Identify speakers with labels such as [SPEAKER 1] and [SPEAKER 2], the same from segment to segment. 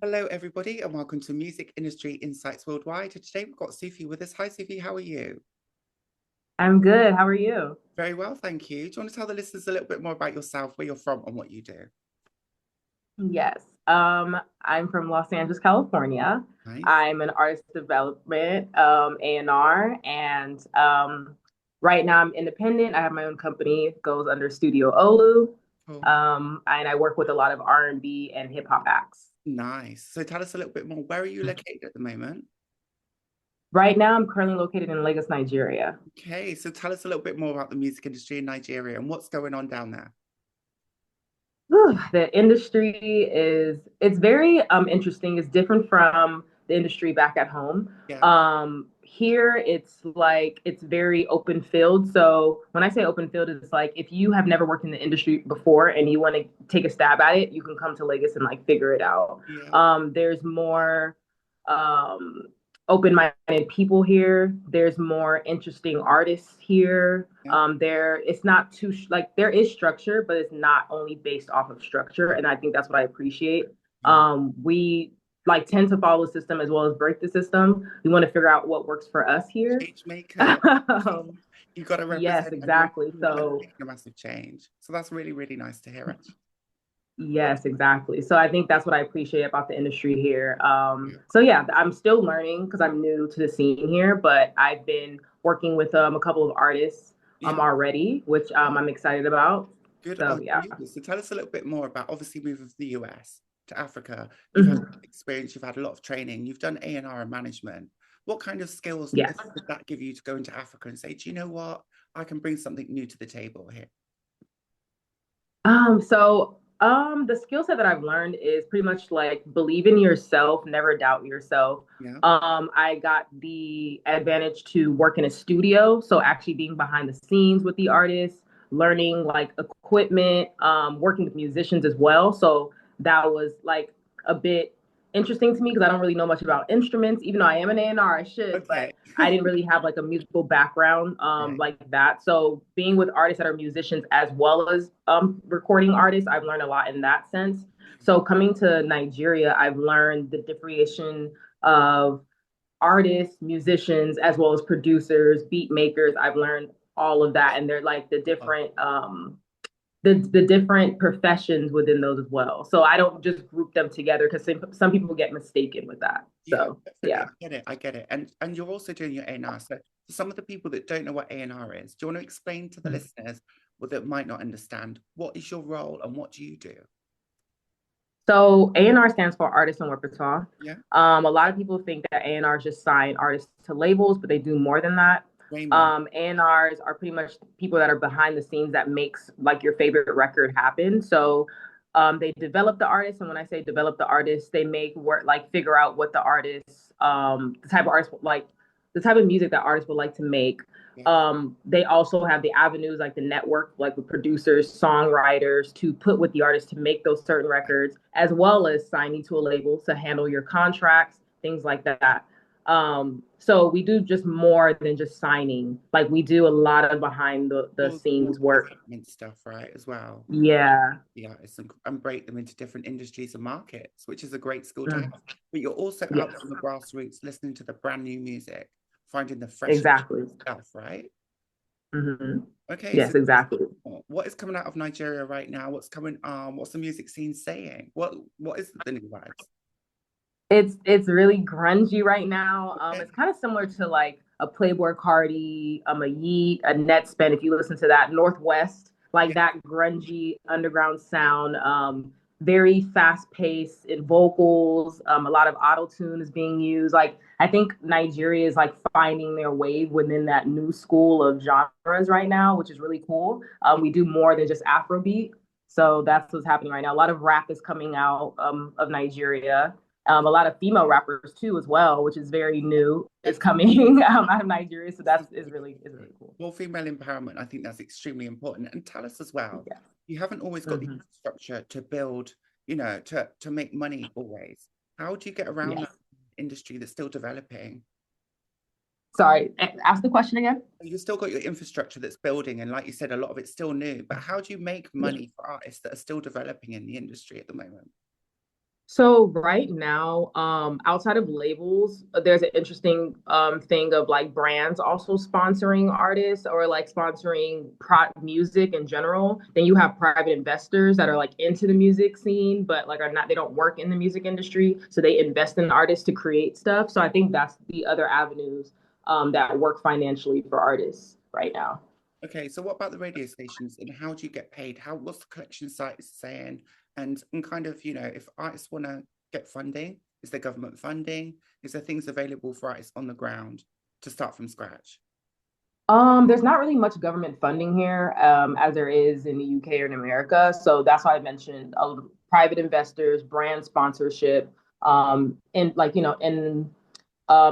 [SPEAKER 1] Hello, everybody, and welcome to Music Industry Insights Worldwide. Today we've got Sufi with us. Hi, Sufi, how are you?
[SPEAKER 2] I'm good. How are you?
[SPEAKER 1] Very well, thank you. Do you want to tell the listeners a little bit more about yourself, where you're from, and what you do?
[SPEAKER 2] Yes. I'm from Los Angeles, California.
[SPEAKER 1] Nice.
[SPEAKER 2] I'm an artist development, A&R, and right now I'm independent. I have my own company, it goes under Studio Olu,
[SPEAKER 1] Cool.
[SPEAKER 2] and I work with a lot of R&B and hip hop acts.
[SPEAKER 1] Nice. So tell us a little bit more. Where are you located at the moment?
[SPEAKER 2] Right now, I'm currently located in Lagos, Nigeria.
[SPEAKER 1] Okay, so tell us a little bit more about the music industry in Nigeria and what's going on down there.
[SPEAKER 2] Whew, the industry it's very interesting. It's different from the industry back at home.
[SPEAKER 1] Yeah.
[SPEAKER 2] Here it's like it's very open field. So when I say open field, it's like if you have never worked in the industry before and you want to take a stab at it, you can come to Lagos and like figure it out.
[SPEAKER 1] Yeah.
[SPEAKER 2] There's more um, open-minded people here. There's more interesting artists here.
[SPEAKER 1] Yeah.
[SPEAKER 2] There it's not too like there is structure, but it's not only based off of structure, and I think that's what I appreciate.
[SPEAKER 1] Yeah.
[SPEAKER 2] We like tend to follow the system as well as break the system. We want to figure out what works for us here.
[SPEAKER 1] Change maker.
[SPEAKER 2] um,
[SPEAKER 1] You got to
[SPEAKER 2] yes,
[SPEAKER 1] represent and you're
[SPEAKER 2] exactly.
[SPEAKER 1] making a massive change. So that's really, really nice to hear, actually.
[SPEAKER 2] Yes, exactly. So I think that's what I appreciate about the industry here.
[SPEAKER 1] Yeah.
[SPEAKER 2] So yeah, I'm still learning because I'm new to the scene here, but I've been working with a couple of artists
[SPEAKER 1] Yeah.
[SPEAKER 2] already, which I'm excited about.
[SPEAKER 1] Good.
[SPEAKER 2] So
[SPEAKER 1] Oh,
[SPEAKER 2] yeah.
[SPEAKER 1] so tell us a little bit more about obviously moving from the US to Africa. You've had
[SPEAKER 2] Mhm.
[SPEAKER 1] experience, you've had a lot of training, you've done A&R and management. What kind of skills
[SPEAKER 2] Yes.
[SPEAKER 1] did that give you to go into Africa and say, do you know what? I can bring something new to the table here.
[SPEAKER 2] The skill set that I've learned is pretty much like believe in yourself, never doubt yourself.
[SPEAKER 1] Yeah.
[SPEAKER 2] I got the advantage to work in a studio, so actually being behind the scenes with the artists, learning like equipment, working with musicians as well. So that was like a bit interesting to me because I don't really know much about instruments, even though I am an A&R, I should,
[SPEAKER 1] Okay.
[SPEAKER 2] but I didn't really have like a musical background
[SPEAKER 1] Right.
[SPEAKER 2] like that. So being with artists that are musicians as well as recording artists, I've learned a lot in that sense. So coming to Nigeria, I've learned the differentiation of artists, musicians, as well as producers, beat makers. I've learned all of that, and they're like
[SPEAKER 1] Oh,
[SPEAKER 2] the different professions within those as well. So I don't just group them together because some people get mistaken with that.
[SPEAKER 1] yeah,
[SPEAKER 2] So
[SPEAKER 1] definitely.
[SPEAKER 2] yeah.
[SPEAKER 1] I get it. I get it. And you're also doing your A&R. So for some of the people that don't know what A&R is, do you want to explain to the listeners or that might not understand what is your role and what do you do?
[SPEAKER 2] So A&R stands for artist and repertoire.
[SPEAKER 1] Yeah.
[SPEAKER 2] A lot of people think that A&R just sign artists to labels, but they do more than that.
[SPEAKER 1] Way more.
[SPEAKER 2] A&Rs are pretty much people that are behind the scenes that makes like your favorite record happen. So they develop the artist, and when I say develop the artist, they make work like figure out what the artist, the type of artist like the type of music that artists would like to make.
[SPEAKER 1] Yeah.
[SPEAKER 2] They also have the avenues like the network, like with producers, songwriters to put with the artist to make those certain records, as well as signing to a label to handle your contracts, things like that. So we do just more than just signing. Like we do a lot of behind the
[SPEAKER 1] All
[SPEAKER 2] scenes
[SPEAKER 1] the
[SPEAKER 2] work.
[SPEAKER 1] development stuff, right, as well.
[SPEAKER 2] Yeah.
[SPEAKER 1] Yeah, it's and break them into different industries and markets, which is a great skill to
[SPEAKER 2] Mm.
[SPEAKER 1] have. But you're also out
[SPEAKER 2] Yes,
[SPEAKER 1] on the grassroots, listening to the brand new music, finding the freshest
[SPEAKER 2] exactly.
[SPEAKER 1] stuff, right?
[SPEAKER 2] Hmm.
[SPEAKER 1] Okay, so
[SPEAKER 2] Yes, exactly.
[SPEAKER 1] what is coming out of Nigeria right now? What's coming? What's the music scene saying? What is the new vibes?
[SPEAKER 2] It's really grungy right now.
[SPEAKER 1] Okay,
[SPEAKER 2] It's kind of similar to like a Playboy Cardi, a Yeet, a Netspend. If you listen to that, Northwest, like
[SPEAKER 1] yeah,
[SPEAKER 2] that grungy underground sound. Very fast paced in vocals. A lot of auto tune is being used. Like I think Nigeria is like finding their wave within that new school of genres right now, which is really cool. We do more than just Afrobeat. So that's what's happening right now. A lot of rap is coming out of Nigeria, a lot of female rappers too as well, which is very new. Is coming out of Nigeria, so
[SPEAKER 1] this is
[SPEAKER 2] that's is really cool.
[SPEAKER 1] more female empowerment. I think that's extremely important. And tell us as well,
[SPEAKER 2] Yeah.
[SPEAKER 1] you haven't always got the
[SPEAKER 2] Hmm.
[SPEAKER 1] infrastructure to build, to make money always. How do you get around that
[SPEAKER 2] Yes.
[SPEAKER 1] industry that's still developing?
[SPEAKER 2] Sorry. Ask the question again.
[SPEAKER 1] You've still got your infrastructure that's building, and like you said, a lot of it's still new. But how do you make
[SPEAKER 2] Yeah.
[SPEAKER 1] money for artists that are still developing in the industry at the moment?
[SPEAKER 2] So right now, outside of labels, there's an interesting thing of like brands also sponsoring artists or like sponsoring music in general. Then you have private investors that are like into the music scene, but like are not, they don't work in the music industry, so they invest in artists to create stuff. So I think that's the other avenues that work financially for artists right now.
[SPEAKER 1] Okay, so what about the radio stations and how do you get paid? What's the collection site saying? And kind of, if artists want to get funding, is there government funding? Is there things available for artists on the ground to start from scratch?
[SPEAKER 2] There's not really much government funding here, as there is in the UK or in America. So that's why I mentioned private investors, brand sponsorship, and like,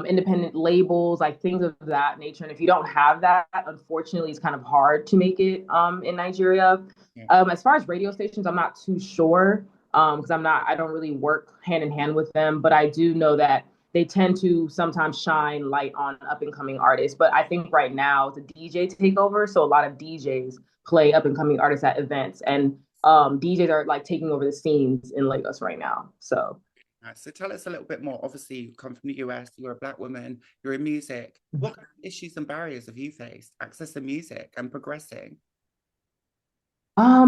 [SPEAKER 2] independent labels, like things of that nature. And if you don't have that, unfortunately, it's kind of hard to make it in Nigeria.
[SPEAKER 1] Yeah.
[SPEAKER 2] As far as radio stations, I'm not too sure because I don't really work hand in hand with them, but I do know that they tend to sometimes shine light on up and coming artists. But I think right now it's a DJ takeover. So a lot of DJs play up and coming artists at events. And DJs are like taking over the scenes in Lagos right now. So
[SPEAKER 1] Right, so tell us a little bit more. Obviously, you come from the US, you're a Black woman, you're in music. What kind of issues and barriers have you faced accessing music and progressing?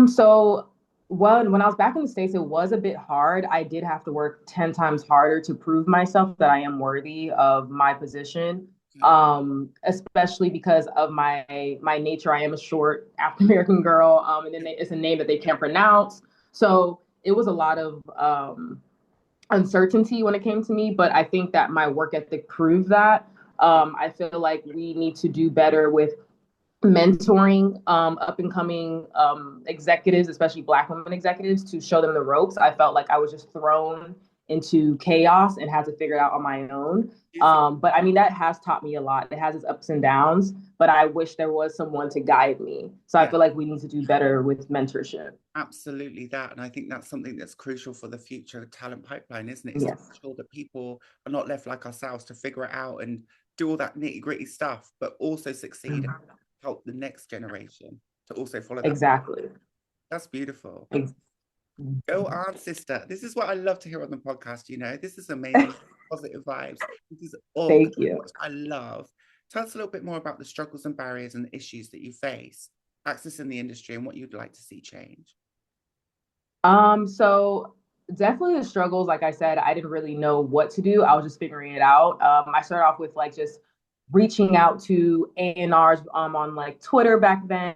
[SPEAKER 2] So when I was back in the States, it was a bit hard. I did have to work 10 times harder to prove myself that I am worthy of my position. Especially because of my nature. I am a short African American girl. And then it's a name that they can't pronounce. So it was a lot of uncertainty when it came to me, but I think that my work ethic proved that. I feel like we need to do better with mentoring up and coming executives, especially Black women executives, to show them the ropes. I felt like I was just thrown into chaos and had to figure it out on my own. But I mean, that has taught me a lot. It has its ups and downs, but I wish there was someone to guide me. So I
[SPEAKER 1] Yeah,
[SPEAKER 2] feel like we need to do better with mentorship.
[SPEAKER 1] absolutely that. And I think that's something that's crucial for the future talent pipeline, isn't it? Is to
[SPEAKER 2] Yes,
[SPEAKER 1] make sure that people are not left like ourselves to figure it out and do all that nitty-gritty stuff, but also succeed and help the next generation to also follow that.
[SPEAKER 2] exactly.
[SPEAKER 1] That's beautiful.
[SPEAKER 2] Ex-
[SPEAKER 1] Go on, sister. This is what I love to hear on the podcast. This is amazing. Positive vibes. This is all good,
[SPEAKER 2] Thank you.
[SPEAKER 1] which I love. Tell us a little bit more about the struggles and barriers and issues that you face accessing the industry and what you'd like to see change.
[SPEAKER 2] So definitely the struggles, like I said, I didn't really know what to do. I was just figuring it out. I started off with like just reaching out to A&Rs on like Twitter back then,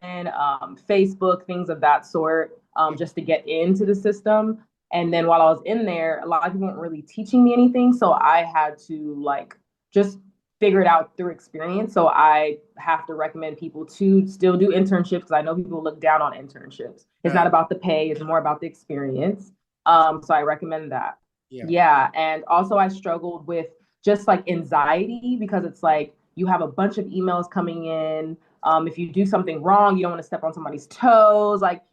[SPEAKER 2] Facebook, things of that sort, just to get into the system. And then while I was in there, a lot of people weren't really teaching me anything. So I had to like just figure it out through experience. So I have to recommend people to still do internships because I know people look down on internships. It's
[SPEAKER 1] Uh,
[SPEAKER 2] not about the pay, it's more about the experience. So I recommend that.
[SPEAKER 1] yeah.
[SPEAKER 2] Yeah. And also I struggled with just like anxiety because it's like you have a bunch of emails coming in. If you do something wrong, you don't want to step on somebody's toes, like,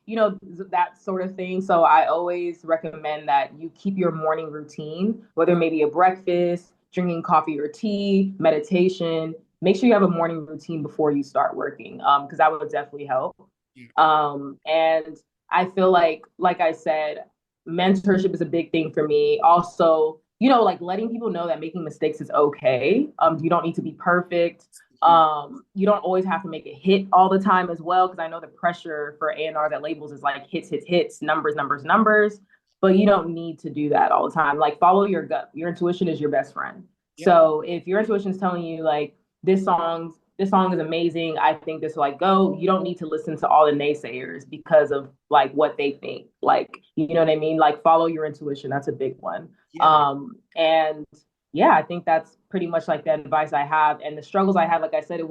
[SPEAKER 2] that sort of thing. So I always recommend that you keep your morning routine, whether maybe a breakfast, drinking coffee or tea, meditation. Make sure you have a morning routine before you start working, because that would definitely help.
[SPEAKER 1] Yeah.
[SPEAKER 2] And I feel like I said, mentorship is a big thing for me. Also, like letting people know that making mistakes is okay. You don't need to be perfect. You don't always have to make a hit all the time as well, because I know the pressure for A&Rs at labels is like hits, hits, hits, numbers, numbers, numbers. But you don't need to do that all the time. Like follow your gut. Your intuition is your best friend.
[SPEAKER 1] Yeah.
[SPEAKER 2] So if your intuition is telling you like this song is amazing, I think this will like go, you don't need to listen to all the naysayers because of like what they think. Like, you know what I mean? Like follow your intuition. That's a big one.
[SPEAKER 1] Yeah.
[SPEAKER 2] And yeah, I think that's pretty much like the advice I have. And the struggles I had, like I said,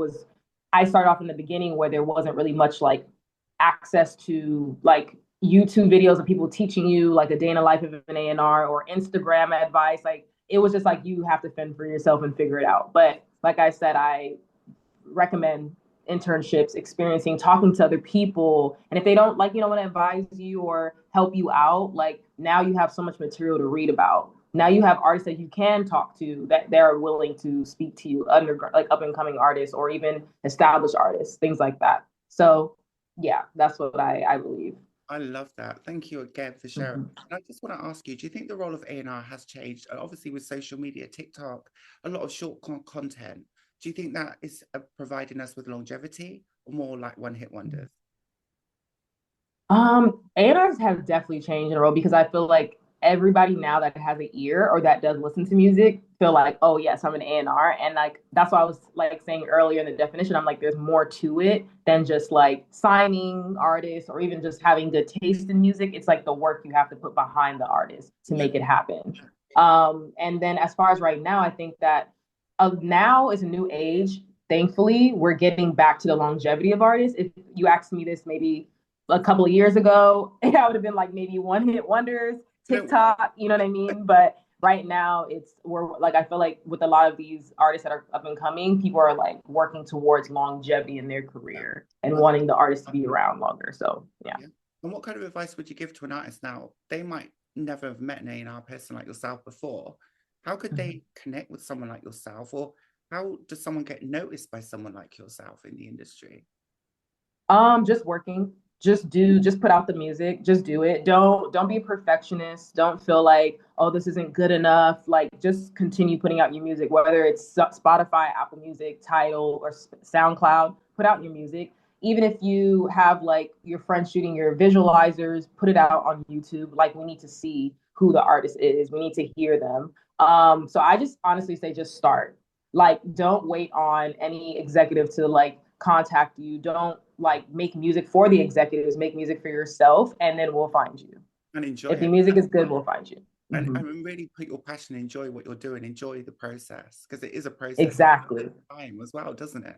[SPEAKER 2] I started off in the beginning where there wasn't really much like access to like YouTube videos of people teaching you like a day in the life of an A&R or Instagram advice. Like it was just like you have to fend for yourself and figure it out. But like I said, I recommend internships, experiencing, talking to other people. And if they don't like, want to advise you or help you out, like now you have so much material to read about. Now you have artists that you can talk to that they're willing to speak to you, like up and coming artists or even established artists, things like that. So yeah, that's what I believe.
[SPEAKER 1] I love that. Thank you again for sharing.
[SPEAKER 2] Mhm.
[SPEAKER 1] And I just want to ask you, do you think the role of A&R has changed? Obviously, with social media, TikTok, a lot of short content. Do you think that is providing us with longevity or more like one-hit wonders?
[SPEAKER 2] A&Rs have definitely changed in a role because I feel like everybody now that has an ear or that does listen to music feel like, oh yes, I'm an A&R. And like that's why I was like saying earlier in the definition, I'm like, there's more to it than just like signing artists or even just having good taste in music. It's like the work you have to put behind the artist to
[SPEAKER 1] Yeah.
[SPEAKER 2] make it happen. And then as far as right now, I think that now is a new age. Thankfully, we're getting back to the longevity of artists. If you asked me this maybe a couple of years ago, I would have been like maybe one hit wonders, TikTok, you know what I mean? But right now we're like, I feel like with a lot of these artists that are up and coming, people are like working towards longevity in their career and wanting the artist to be around longer. So yeah.
[SPEAKER 1] And what kind of advice would you give to an artist now? They might never have met an A&R person like yourself before. How could they connect with someone like yourself? Or how does someone get noticed by someone like yourself in the industry?
[SPEAKER 2] Just working. Just put out the music. Just do it. Don't be a perfectionist. Don't feel like, oh, this isn't good enough. Like just continue putting out your music, whether it's Spotify, Apple Music, Tidal, or SoundCloud. Put out your music. Even if you have like your friends shooting your visualizers, put it out on YouTube. Like we need to see who the artist is. We need to hear them. So I just honestly say just start. Like don't wait on any executive to like contact you. Don't like make music for the executives, make music for yourself, and then we'll find you.
[SPEAKER 1] And enjoy
[SPEAKER 2] If the
[SPEAKER 1] it.
[SPEAKER 2] music is good, we'll find you.
[SPEAKER 1] And really put your passion, enjoy what you're doing, enjoy the process, because it is a process
[SPEAKER 2] Exactly.
[SPEAKER 1] time as well, doesn't it?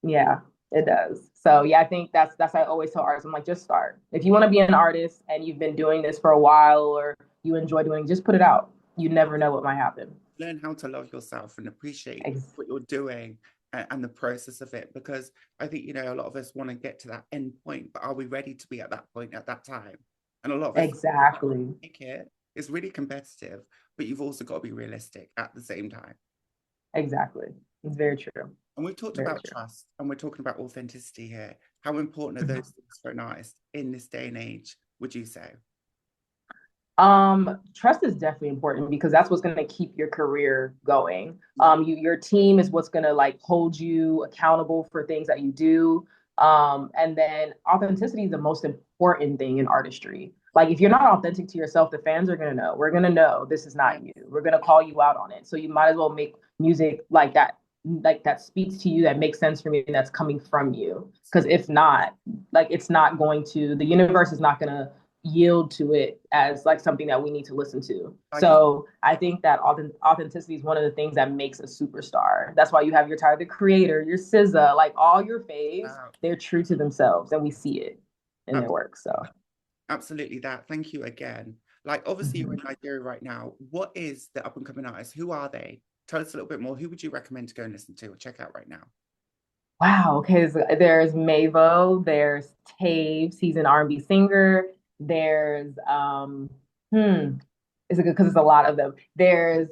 [SPEAKER 2] Yeah, it does. So yeah, I think that's I always tell artists. I'm like, just start. If you want to be an artist and you've been doing this for a while or you enjoy doing, just put it out. You never know what might happen.
[SPEAKER 1] Learn how to love yourself and appreciate
[SPEAKER 2] Ex-
[SPEAKER 1] what you're doing and the process of it. Because I think, a lot of us want to get to that end point, but are we ready to be at that point at that time? And a lot of us
[SPEAKER 2] exactly.
[SPEAKER 1] make it. It's really competitive, but you've also got to be realistic at the same time.
[SPEAKER 2] Exactly. It's very true.
[SPEAKER 1] And we've talked
[SPEAKER 2] Very
[SPEAKER 1] about
[SPEAKER 2] true.
[SPEAKER 1] trust and we're talking about authenticity here. How important are those things for an artist in this day and age, would you say?
[SPEAKER 2] Trust is definitely important because that's what's going to keep your career going. Your team is what's going to like hold you accountable for things that you do. And then authenticity is the most important thing in artistry. Like if you're not authentic to yourself, the fans are going to know. We're going to know this is not you. We're going to call you out on it. So you might as well make music like that speaks to you, that makes sense for me, and that's coming from you. Because if not, like it's not going to, the universe is not going to yield to it as like something that we need to listen to. So I think that authenticity is one of the things that makes a superstar. That's why you have your Tyler the Creator, your SZA, like all your faves, they're true to themselves, and we see it in their work. So
[SPEAKER 1] absolutely that. Thank you again. Like obviously you're in Nigeria right now. What is the up and coming artists? Who are they? Tell us a little bit more. Who would you recommend to go and listen to or check out right now?
[SPEAKER 2] wow, okay. There's Mavo, there's Taves, he's an R&B singer. There's it's a good because it's a lot of them. There's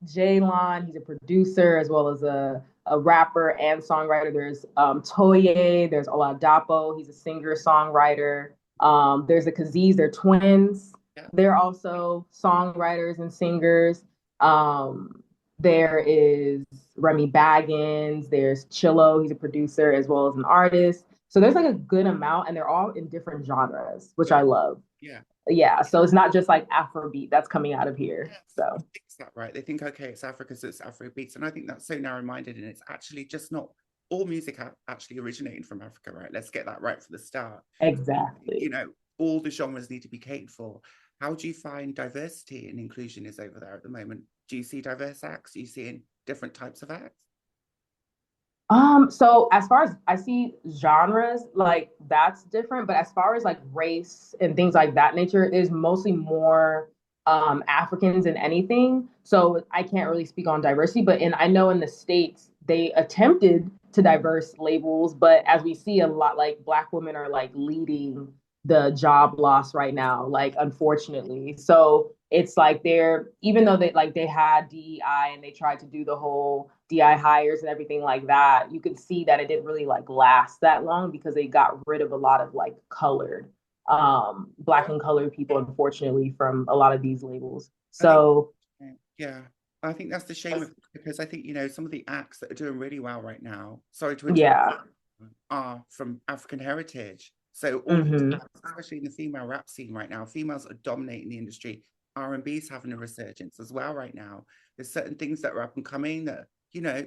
[SPEAKER 2] Jaylon, he's a producer as well as a rapper and songwriter. There's Toye, there's Oladapo, he's a singer songwriter. There's the Kazees, they're twins.
[SPEAKER 1] Yeah.
[SPEAKER 2] They're also songwriters and singers. There is Remy Baggins, there's Chillo, he's a producer as well as an artist. So there's like a good amount, and they're all in different genres, which I love.
[SPEAKER 1] Yeah.
[SPEAKER 2] Yeah. So it's not just like Afrobeat that's coming out of here.
[SPEAKER 1] Yes.
[SPEAKER 2] So
[SPEAKER 1] It's that right. They think, okay, it's Africa, so it's Afrobeats. And I think that's so narrow-minded, and it's actually just not all music actually originating from Africa, right? Let's get that right for the start.
[SPEAKER 2] exactly.
[SPEAKER 1] All the genres need to be catered for. How do you find diversity and inclusion is over there at the moment? Do you see diverse acts? Do you see in different types of acts?
[SPEAKER 2] So as far as I see genres, like that's different, but as far as like race and things like that nature is mostly more Africans than anything. So I can't really speak on diversity, but I know in the States they attempted to diverse labels, but as we see a lot like black women are like leading the job loss right now, like unfortunately. So it's like they're even though they had DEI and they tried to do the whole DI hires and everything like that, you could see that it didn't really like last that long because they got rid of a lot of like colored Black and colored people, unfortunately, from a lot of these labels.
[SPEAKER 1] I think,
[SPEAKER 2] So
[SPEAKER 1] yeah, I think that's the shame of it, because I think, you know, some of the acts that are doing really well right now, sorry to interrupt,
[SPEAKER 2] yeah.
[SPEAKER 1] are from African heritage. So all these,
[SPEAKER 2] Hmm.
[SPEAKER 1] especially in the female rap scene right now, females are dominating the industry. R&B is having a resurgence as well right now. There's certain things that are up and coming that, you know,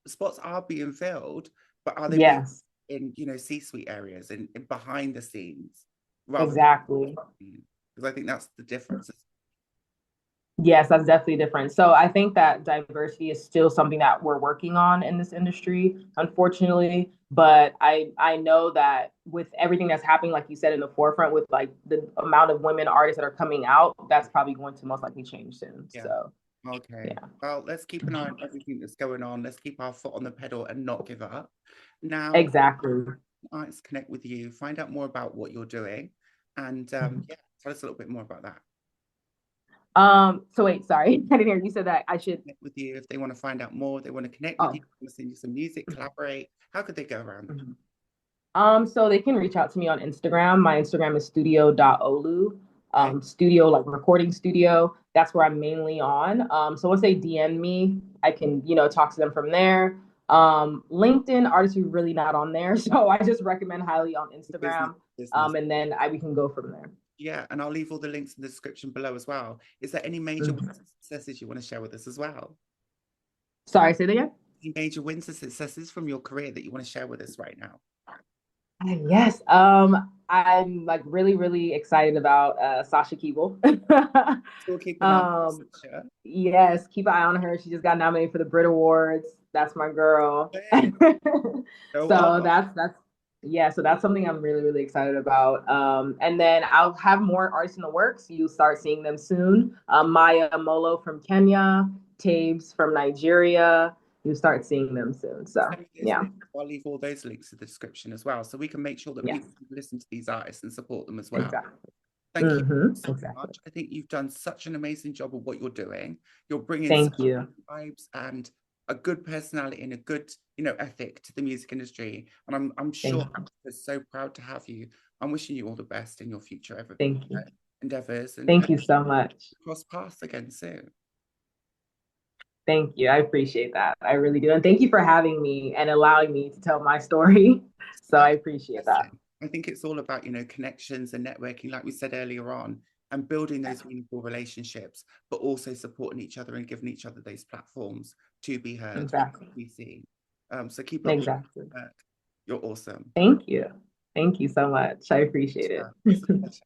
[SPEAKER 1] spots are being filled, but are they being
[SPEAKER 2] Yes,
[SPEAKER 1] in, you know, C-suite areas and behind the scenes rather than,
[SPEAKER 2] exactly.
[SPEAKER 1] because I think that's the difference.
[SPEAKER 2] Yes, that's definitely different. So I think that diversity is still something that we're working on in this industry, unfortunately. But I know that with everything that's happening, like you said, in the forefront, with like the amount of women artists that are coming out, that's probably going to most likely change soon.
[SPEAKER 1] Yeah.
[SPEAKER 2] So
[SPEAKER 1] Okay.
[SPEAKER 2] yeah,
[SPEAKER 1] Well, let's keep an eye on everything that's going on. Let's keep our foot on the pedal and not give up. Now,
[SPEAKER 2] exactly.
[SPEAKER 1] let's connect with you, find out more about what you're doing, and yeah, tell us a little bit more about that.
[SPEAKER 2] So wait, sorry, I didn't hear you said that I should.
[SPEAKER 1] Connect with you if they want to find out more, they want to connect with
[SPEAKER 2] Oh.
[SPEAKER 1] you, want to send you some music, collaborate. How could they go around that?
[SPEAKER 2] So they can reach out to me on Instagram. My Instagram is studio.olu.
[SPEAKER 1] Okay.
[SPEAKER 2] Studio, like recording studio. That's where I'm mainly on. So once they DM me, I can, talk to them from there. LinkedIn, artists are really not on there. So I just recommend highly on
[SPEAKER 1] Business,
[SPEAKER 2] Instagram.
[SPEAKER 1] business.
[SPEAKER 2] And then we can go from there.
[SPEAKER 1] Yeah, and I'll leave all the links in the description below as well. Is there any major
[SPEAKER 2] Mhm.
[SPEAKER 1] successes you want to share with us as well?
[SPEAKER 2] Sorry, say that again.
[SPEAKER 1] Any major wins or successes from your career that you want to share with us right now?
[SPEAKER 2] Yes. I'm like really, really excited about Sasha Keable.
[SPEAKER 1] Still keep an eye on
[SPEAKER 2] um,
[SPEAKER 1] Sasha.
[SPEAKER 2] Yes, keep an eye on her. She just got nominated for the Brit Awards. That's my girl.
[SPEAKER 1] Hey, go
[SPEAKER 2] So
[SPEAKER 1] on.
[SPEAKER 2] that's yeah, so that's something I'm really, really excited about. And then I'll have more artists in the works. You'll start seeing them soon. Maya Molo from Kenya, Tabes from Nigeria. You'll start seeing them soon. So
[SPEAKER 1] Send me those
[SPEAKER 2] yeah,
[SPEAKER 1] links. I'll leave all those links in the description as well, so we can make sure that
[SPEAKER 2] yeah,
[SPEAKER 1] people can listen to these artists and support them as well.
[SPEAKER 2] exactly.
[SPEAKER 1] Thank you so
[SPEAKER 2] Exactly.
[SPEAKER 1] much. I think you've done such an amazing job of what you're doing. You're bringing such
[SPEAKER 2] Thank you.
[SPEAKER 1] vibes and a good personality and a good, you know, ethic to the music industry. And I'm
[SPEAKER 2] Thank
[SPEAKER 1] sure
[SPEAKER 2] you.
[SPEAKER 1] I'm so proud to have you. I'm wishing you all the best in your future
[SPEAKER 2] Thank you.
[SPEAKER 1] endeavors, and
[SPEAKER 2] Thank
[SPEAKER 1] hope
[SPEAKER 2] you so much.
[SPEAKER 1] we cross paths again soon.
[SPEAKER 2] Thank you. I appreciate that. I really do. And thank you for having me and allowing me to tell my story. So I
[SPEAKER 1] Absolute
[SPEAKER 2] appreciate that.
[SPEAKER 1] blessing. I think it's all about, you know, connections and networking, like we said earlier on, and building those meaningful relationships, but also supporting each other and giving each other those platforms to be heard,
[SPEAKER 2] Exactly.
[SPEAKER 1] to be seen. So keep up the
[SPEAKER 2] Exactly.
[SPEAKER 1] work. You're awesome.
[SPEAKER 2] Thank you. Thank you so much. I appreciate
[SPEAKER 1] It's a
[SPEAKER 2] it.
[SPEAKER 1] pleasure.